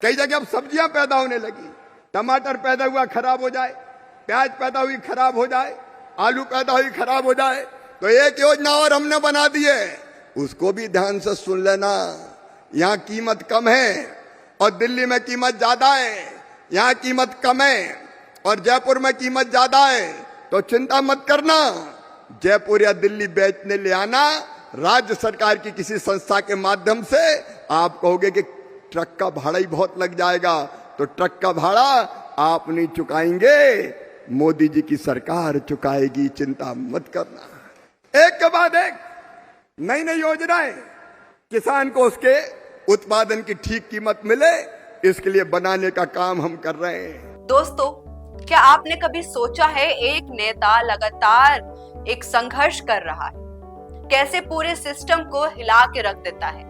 कई जगह अब सब्जियां पैदा होने लगी, टमाटर पैदा हुआ खराब हो जाए, प्याज पैदा हुई खराब हो जाए, आलू पैदा हुई खराब हो जाए, तो एक योजना और हमने बना दी है, उसको भी ध्यान से सुन लेना। यहाँ कीमत कम है और दिल्ली में कीमत ज्यादा है, यहाँ कीमत कम है और जयपुर में कीमत ज्यादा है, तो चिंता मत करना। जयपुर या दिल्ली बेचने ले आना, राज्य सरकार की किसी संस्था के माध्यम से आप कहोगे कि ट्रक का भाड़ा ही बहुत लग जाएगा, तो ट्रक का भाड़ा आप नहीं चुकाएंगे, मोदी जी की सरकार चुकाएगी, चिंता मत करना। एक के बाद एक नई नई योजनाएं किसान को उसके उत्पादन की ठीक कीमत मिले, इसके लिए बनाने का काम हम कर रहे हैं। दोस्तों, क्या आपने कभी सोचा है एक नेता लगातार एक संघर्ष कर रहा है, कैसे पूरे सिस्टम को हिला के रख देता है।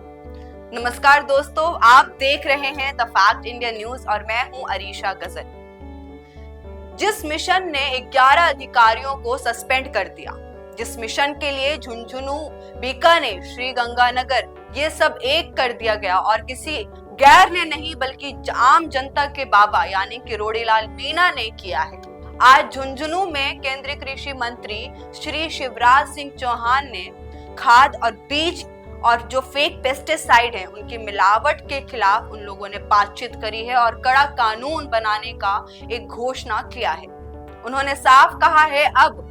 नमस्कार दोस्तों, आप देख रहे हैं द फैक्ट इंडिया न्यूज और मैं हूं अरीशा गजल। जिस मिशन ने 11 अधिकारियों को सस्पेंड कर दिया, जिस मिशन के लिए झुंझुनू, बीकानेर, श्रीगंगानगर ये सब एक कर दिया गया और किसी गैर ने नहीं बल्कि आम जनता के बाबा यानी किरोड़ी लाल मीणा ने किया है। आज झुंझुनू में केंद्रीय कृषि मंत्री श्री शिवराज सिंह चौहान ने खाद और बीज और जो फेक पेस्टिसाइड है उनकी मिलावट के खिलाफ उन लोगों ने बातचीत करी है और कड़ा कानून बनाने का एक घोषणा किया है। उन्होंने साफ कहा है अब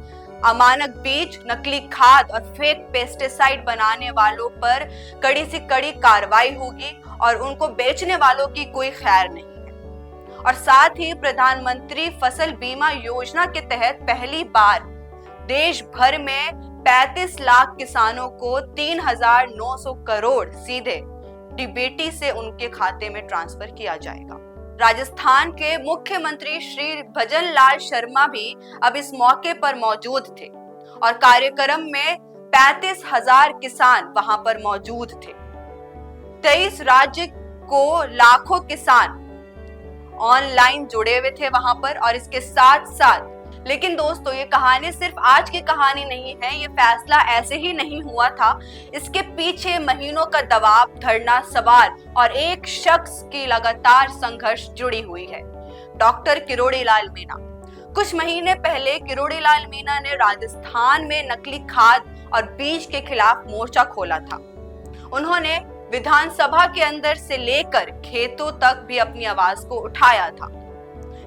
अमानक बीज, नकली खाद और फेक पेस्टिसाइड बनाने वालों पर कड़ी से कड़ी कार्रवाई होगी और उनको बेचने वालों की कोई खैर नहीं है। और साथ ही प्रधानमंत्री फसल बीमा योजना के तहत पहली बार देश भर में 35 लाख किसानों को 3,900 करोड़ सीधे डीबीटी से उनके खाते में ट्रांसफर किया जाएगा। राजस्थान के मुख्यमंत्री श्री भजन लाल शर्मा भी अब इस मौके पर मौजूद थे और कार्यक्रम में 35,000 किसान वहां पर मौजूद थे। 23 राज्य को लाखों किसान ऑनलाइन जुड़े हुए थे वहां पर और इसके साथ साथ लेकिन दोस्तों, ये कहानी सिर्फ आज की कहानी नहीं है, ये फैसला ऐसे ही नहीं हुआ था। इसके पीछे महीनों का दबाव, धरना, सवाल और एक शख्स की लगातार संघर्ष जुड़ी हुई है, डॉक्टर किरोड़ी लाल मीणा। कुछ महीने पहले किरोड़ी लाल मीणा ने राजस्थान में नकली खाद और बीज के खिलाफ मोर्चा खोला था। उन्होंने विधानसभा के अंदर से लेकर खेतों तक भी अपनी आवाज को उठाया था।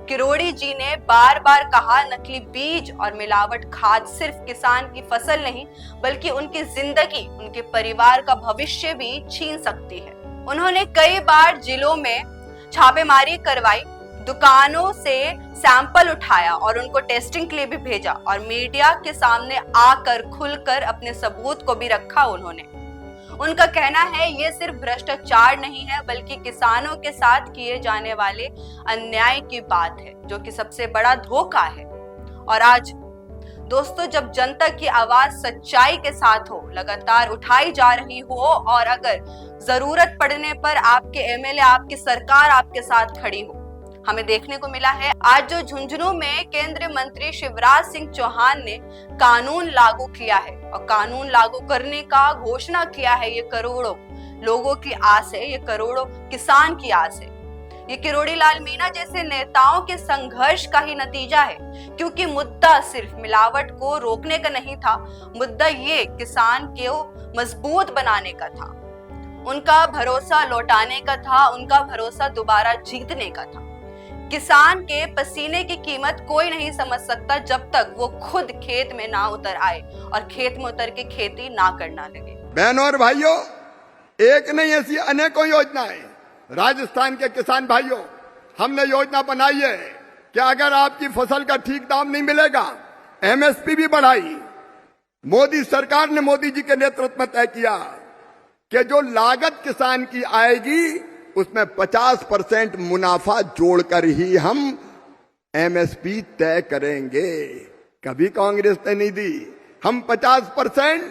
किरोड़ी जी ने बार बार कहा, नकली बीज और मिलावट खाद सिर्फ किसान की फसल नहीं बल्कि उनकी जिंदगी, उनके परिवार का भविष्य भी छीन सकती है। उन्होंने कई बार जिलों में छापेमारी करवाई, दुकानों से सैंपल उठाया और उनको टेस्टिंग के लिए भी भेजा और मीडिया के सामने आकर खुलकर अपने सबूत को भी रखा। उनका कहना है ये सिर्फ भ्रष्टाचार नहीं है बल्कि किसानों के साथ किए जाने वाले अन्याय की बात है, जो कि सबसे बड़ा धोखा है। और आज दोस्तों, जब जनता की आवाज सच्चाई के साथ हो, लगातार उठाई जा रही हो और अगर जरूरत पड़ने पर आपके एमएलए, आपकी सरकार आपके साथ खड़ी हो, हमें देखने को मिला है आज जो झुंझुनू में केंद्रीय मंत्री शिवराज सिंह चौहान ने कानून लागू किया है और कानून लागू करने का घोषणा किया है। ये करोड़ों लोगों की आस है, ये करोड़ों किसान की आस है। ये किरोड़ी लाल मीणा जैसे नेताओं के संघर्ष का ही नतीजा है, क्योंकि मुद्दा सिर्फ मिलावट को रोकने का नहीं था, मुद्दा ये किसान को मजबूत बनाने का था, उनका भरोसा लौटाने का था, उनका भरोसा दोबारा जीतने का था। किसान के पसीने की कीमत कोई नहीं समझ सकता जब तक वो खुद खेत में ना उतर आए और खेत में उतर के खेती ना करना लगे। बहनों और भाइयों, एक नहीं ऐसी अनेकों योजनाएं राजस्थान के किसान भाइयों, हमने योजना बनाई है कि अगर आपकी फसल का ठीक दाम नहीं मिलेगा, एमएसपी भी बढ़ाई। मोदी सरकार ने, मोदी जी के नेतृत्व में तय किया कि जो लागत किसान की आएगी उसमें 50% मुनाफा जोड़कर ही हम एमएसपी तय करेंगे। कभी कांग्रेस ने नहीं दी। हम 50%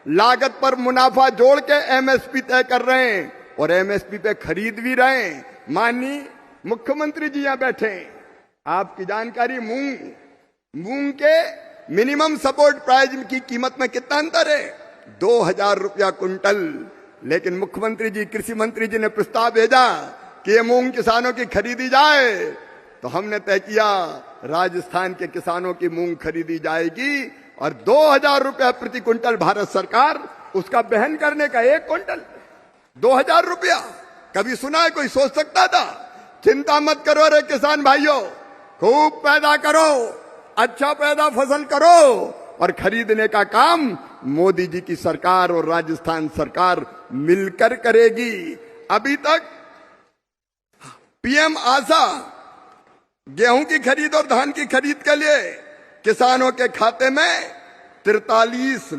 लागत पर मुनाफा जोड़ के एमएसपी तय कर रहे हैं और एमएसपी पे खरीद भी रहे हैं। माननीय मुख्यमंत्री जी यहां बैठे हैं, आपकी जानकारी, मूंग के मिनिमम सपोर्ट प्राइस की कीमत में कितना अंतर है? 2,000 रुपया कुंटल। लेकिन मुख्यमंत्री जी, कृषि मंत्री जी ने प्रस्ताव भेजा कि ये मूंग किसानों की खरीदी जाए, तो हमने तय किया राजस्थान के किसानों की मूंग खरीदी जाएगी और 2000 रुपया प्रति क्विंटल भारत सरकार उसका बहन करने का। 1 क्विंटल 2000 रुपया, कभी सुना है? कोई सोच सकता था? चिंता मत करो रे किसान भाइयों, खूब पैदा करो, अच्छा पैदा फसल करो और खरीदने का काम मोदी जी की सरकार और राजस्थान सरकार मिलकर करेगी। अभी तक पीएम आशा गेहूं की खरीद और धान की खरीद के लिए किसानों के खाते में 43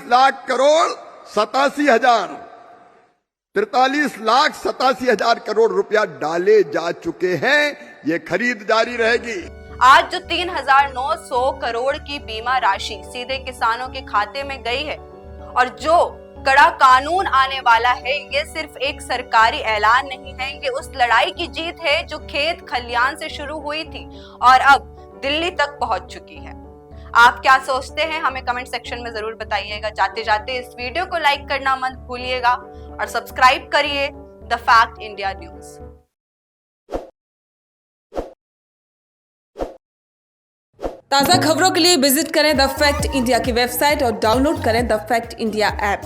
लाख करोड़ 87,000 करोड़ रुपया डाले जा चुके हैं। ये खरीद जारी रहेगी। आज जो 3,900 करोड़ की बीमा राशि सीधे किसानों के खाते में गई है और जो कड़ा कानून आने वाला है, ये सिर्फ एक सरकारी ऐलान नहीं है, ये उस लड़ाई की जीत है जो खेत खलियान से शुरू हुई थी और अब दिल्ली तक पहुंच चुकी है। आप क्या सोचते हैं हमें कमेंट सेक्शन में जरूर बताइएगा। जाते जाते इस वीडियो को लाइक करना मत भूलिएगा और सब्सक्राइब करिए द फैक्ट इंडिया न्यूज। ताज़ा खबरों के लिए विजिट करें द फैक्ट इंडिया की वेबसाइट और डाउनलोड करें द फैक्ट इंडिया ऐप।